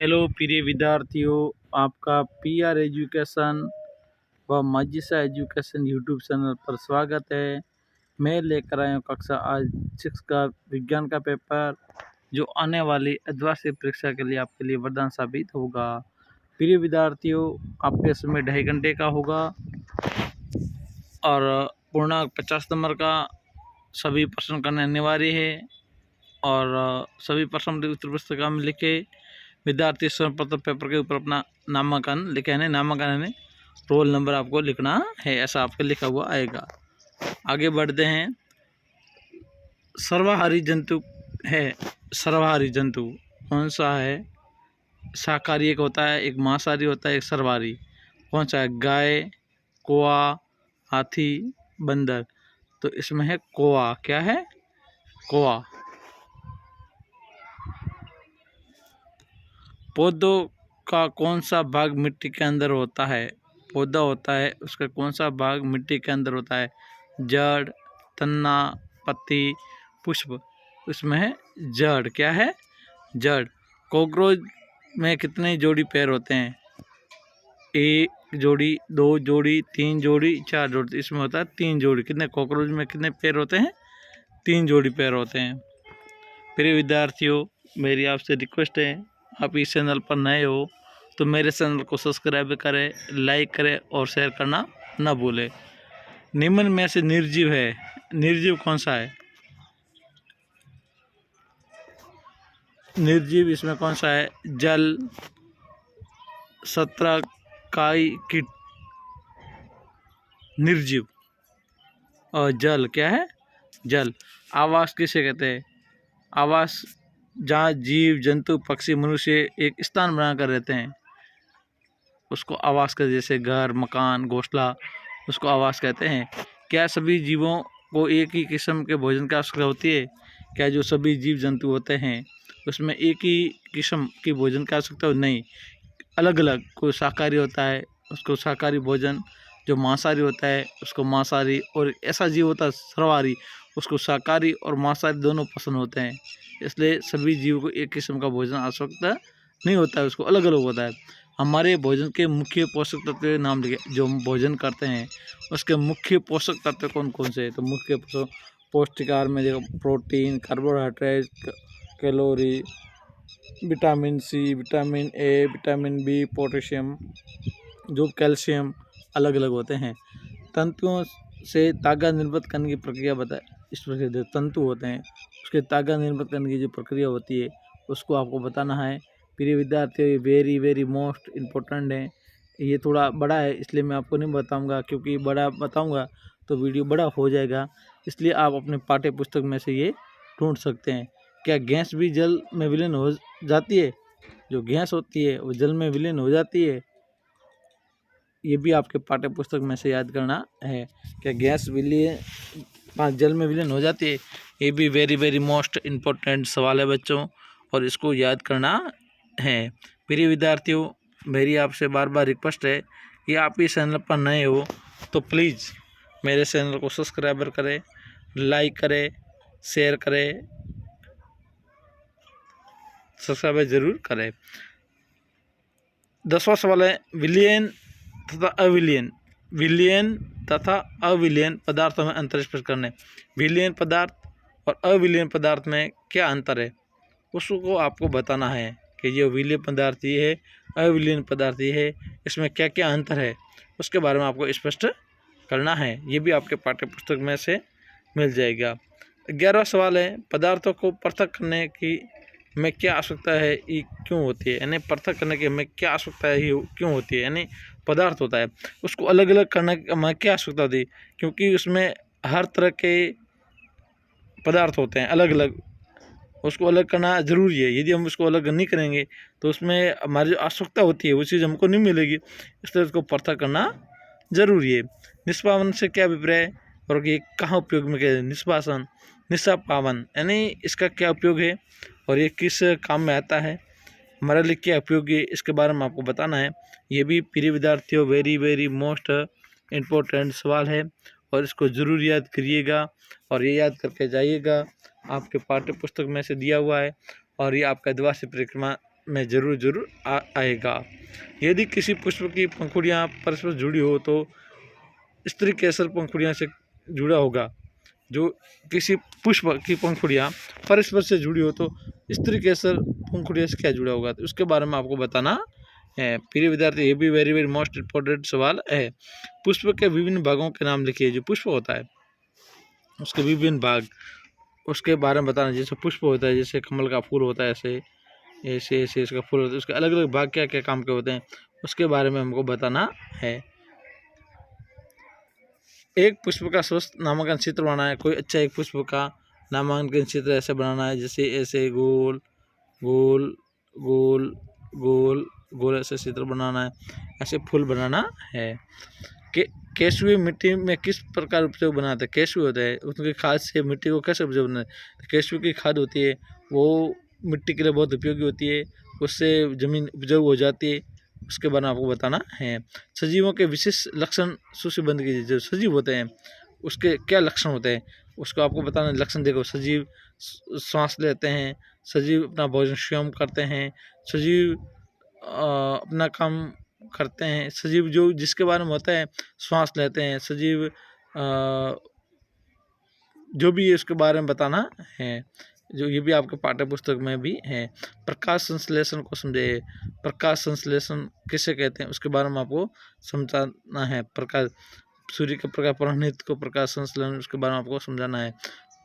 Hello प्रिय विद्यार्थियों, आपका पीआर एजुकेशन व मजिसा एजुकेशन यूट्यूब चैनल पर स्वागत है। मैं लेकर आया हूँ कक्षा आज 6 का विज्ञान का पेपर, जो आने वाली द्विवार्षिक परीक्षा के लिए आपके लिए वरदान साबित होगा। प्रिय विद्यार्थियों, आपके समय 2.5 घंटे का होगा और पूर्णांक 50 नंबर का सभी प्रश्न करने अनिवार्य है और सभी प्रश्न उत्तर पुस्तिका में लिखे विद्यार्थी सर्वप्रथम पेपर के ऊपर अपना नामांकन लिखे है। नामांकन है, रोल नंबर आपको लिखना है, ऐसा आपके लिखा हुआ आएगा। आगे बढ़ते हैं। सर्वाहारी जंतु है, सर्वाहारी जंतु कौन सा है? शाकाहारी एक होता है, एक मांसाहारी होता है, एक सर्वाहारी। कौन सा है? गाय, कौआ, हाथी, बंदर। तो इसमें है कौआ। क्या है? कौआ। पौधों का कौन सा भाग मिट्टी के अंदर होता है? पौधा होता है, उसका कौन सा भाग मिट्टी के अंदर होता है? जड़, तना, पत्ती, पुष्प। उसमें है जड़। क्या है? जड़। कॉकरोच में कितने जोड़ी पैर होते हैं? 1 जोड़ी, 2 जोड़ी, 3 जोड़ी, 4 जोड़ी। इसमें होता है 3 जोड़ी। कितने कॉकरोच में कितने पैर होते हैं? 3 जोड़ी पैर होते हैं। प्रिय विद्यार्थियों, मेरी आपसे रिक्वेस्ट है, आप इस चैनल पर नए हो तो मेरे चैनल को सब्सक्राइब करें, लाइक करें और शेयर करना ना भूलें। निम्न में से निर्जीव है, निर्जीव कौन सा है? निर्जीव इसमें कौन सा है? जल, सत्रक, काई, कीट। निर्जीव और जल। क्या है? जल। आवास किसे कहते हैं? आवास जहाँ जीव जंतु पक्षी मनुष्य एक स्थान बनाकर रहते हैं, उसको आवास कहते हैं। जैसे घर, मकान, घोंसला, उसको आवास कहते हैं। क्या सभी जीवों को एक ही किस्म के भोजन की आवश्यकता होती है? क्या जो सभी जीव जंतु होते हैं उसमें एक ही किस्म की भोजन की आवश्यकता हो? नहीं, अलग अलग। कोई शाकाहारी होता है, उसको शाकाहारी भोजन, जो मांसाहारी होता है उसको मांसाहारी, और ऐसा जीव होता है सर्वाहारी, उसको शाकाहारी और मांसाहारी दोनों पसंद होते हैं। इसलिए सभी जीव को एक किस्म का भोजन आवश्यकता नहीं होता है, उसको अलग अलग होता है। हमारे भोजन के मुख्य पोषक तत्व के नाम लिखे, जो हम भोजन करते हैं उसके मुख्य पोषक तत्व कौन कौन से हैं? तो मुख्य पौष्टिक आहार में देखो, protein, carbohydrate, calorie, vitamin C, vitamin A, vitamin B, potassium, जो कैल्शियम, अलग अलग होते हैं। तंतुओं से ताकत निर्मित करने की प्रक्रिया बताए। इस प्रकार जो तंतु होते हैं उसके ताकत निर्मित करने की जो प्रक्रिया होती है उसको आपको बताना है। प्रिय विद्यार्थी, वेरी वेरी मोस्ट इम्पोर्टेंट है। ये थोड़ा बड़ा है इसलिए मैं आपको नहीं बताऊंगा, क्योंकि बड़ा बताऊंगा तो वीडियो बड़ा हो जाएगा। इसलिए आप अपने पाठ्य पुस्तक में से ये ढूंढ सकते हैं। क्या गैस भी जल में विलीन हो जाती है? जो गैस होती है वो जल में विलीन हो जाती है, ये भी आपके पाठ्य पुस्तक में से याद करना है। क्या गैस विलीन जल में विलीन हो जाती है? ये भी वेरी वेरी मोस्ट इम्पोर्टेंट सवाल है बच्चों, और इसको याद करना है। प्रिय विद्यार्थियों, मेरी आपसे बार बार रिक्वेस्ट है कि आप इस चैनल पर नए हो तो प्लीज़ मेरे चैनल को सब्सक्राइबर करें, लाइक करें, शेयर करें, सब्सक्राइब जरूर करें। 10वां सवाल है, विलियन तथा अविलियन, विलियन तथा अविलियन पदार्थों में अंतर स्पष्ट करने। विलियन पदार्थ और अविलियन पदार्थ में क्या अंतर है उसको आपको बताना है कि ये विलियन पदार्थ ये है, अविलियन पदार्थ ये है, इसमें क्या क्या अंतर है उसके बारे में आपको स्पष्ट करना है। ये भी आपके पाठ्य पुस्तक में से मिल जाएगा। 11वां सवाल है, पदार्थों को पृथक करने की में क्या आवश्यकता है, ये क्यों होती है? यानी पृथक करने की हमें क्या आवश्यकता है, ये क्यों होती है? यानी पदार्थ होता है उसको अलग अलग करने की हमें क्या आवश्यकता होती है? क्योंकि उसमें हर तरह के पदार्थ होते हैं अलग अलग, उसको अलग करना ज़रूरी है। यदि हम उसको अलग नहीं करेंगे तो उसमें हमारी जो आवश्यकता होती है वो चीज़ हमको नहीं मिलेगी, इसलिए उसको पृथक करना ज़रूरी है। निष्पावन से क्या अभिप्राय है और ये कहाँ उपयोग में क्या? निष्पासन, निष्पावन यानी इसका क्या उपयोग है और ये किस काम में आता है, हमारे लिए क्या उपयोगी है, इसके बारे में आपको बताना है। ये भी प्रिय विद्यार्थियों वेरी वेरी मोस्ट इम्पोर्टेंट सवाल है और इसको ज़रूर याद करिएगा और ये याद करके जाइएगा। आपके पाठ्य पुस्तक में से दिया हुआ है और ये आपका द्विवार्षिक परिक्रमा में जरूर आएगा। यदि किसी पुष्प की पंखुड़ियाँ परस्पर जुड़ी हो तो स्त्री केसर पंखुड़ियाँ से जुड़ा होगा। जो किसी पुष्प की पंखुड़ियाँ परस्पर से जुड़ी हो तो स्त्री केसर पंखुड़ियाँ से क्या जुड़ा होगा, तो उसके बारे में आपको बताना है। प्रिय विद्यार्थी, ये भी वेरी मोस्ट इम्पोर्टेंट सवाल है। पुष्प के विभिन्न भागों के नाम लिखिए। जो पुष्प होता है उसके विभिन्न भाग, उसके बारे में बताना। जैसे पुष्प होता है, जैसे कमल का फूल होता है, ऐसे ऐसे ऐसे इसका फूल होता है, उसके अलग अलग भाग क्या क्या काम के होते हैं उसके बारे में हमको बताना है। एक पुष्प का स्वस्थ नामांकन चित्र बनाना है। कोई अच्छा एक पुष्प का नामांकन चित्र ऐसे बनाना है, जैसे ऐसे गोल गोल गोल गोल गोल ऐसे चित्र बनाना है, ऐसे फूल बनाना है। केशवी मिट्टी में किस प्रकार उपयोग बनाते हैं? केशवी होता है, उसकी खाद से मिट्टी को कैसे उपयोग बनाते हैं? केशवी की खाद होती है, वो मिट्टी के लिए बहुत उपयोगी होती है, उससे ज़मीन उपजाऊ हो जाती है। उसके बारे में आपको बताना है। सजीवों के विशेष लक्षण सूचीबद्ध कीजिए। जो सजीव होते हैं उसके क्या लक्षण होते हैं उसको आपको बताना। लक्षण देखो, सजीव श्वास लेते हैं, सजीव अपना भोजन स्वयं करते हैं, सजीव अपना काम करते हैं, सजीव जो जिसके बारे में होता है श्वास लेते हैं, सजीव जो भी है उसके बारे में बताना है। जो ये भी आपके पाठ्य पुस्तक में भी है। प्रकाश संश्लेषण को समझे। प्रकाश संश्लेषण किसे कहते हैं उसके बारे में आपको समझाना है। प्रकाश, सूर्य के प्रकाश प्रभावित को प्रकाश संश्लेषण, उसके बारे में आपको समझाना है।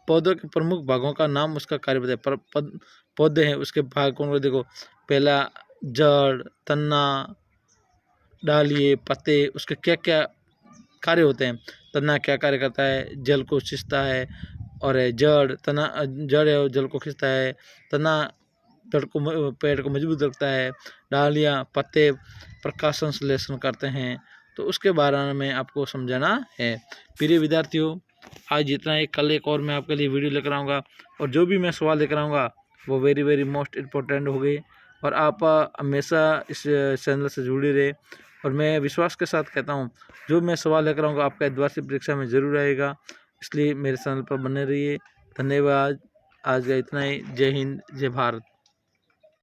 पौधों के प्रमुख भागों का नाम, उसका कार्य बताए। पौधे हैं उसके भाग कौन को देखो, पहला जड़, तना, डालिए, पत्ते, उसके क्या क्या कार्य होते हैं। तना क्या कार्य करता है, जल को खींचता है, और जड़, तना जड़ है जल को खींचता है, तना पेड़ को मजबूत रखता है, डालियाँ पत्ते प्रकाश संश्लेषण करते हैं। तो उसके बारे में आपको समझाना है। प्रिय विद्यार्थियों, आज इतना ही। कल एक और मैं आपके लिए वीडियो लेकर आऊँगा, और जो भी मैं सवाल लेकर आऊँगा वो वेरी मोस्ट इम्पोर्टेंट हो गए, और आप हमेशा इस चैनल से जुड़े रहे। और मैं विश्वास के साथ कहता हूँ जो मैं सवाल लेकर आऊँगा आपका द्विवार्षिक परीक्षा में ज़रूर आएगा, इसलिए मेरे चैनल पर बने रहिए। धन्यवाद। आज का इतना ही। जय हिंद, जय भारत।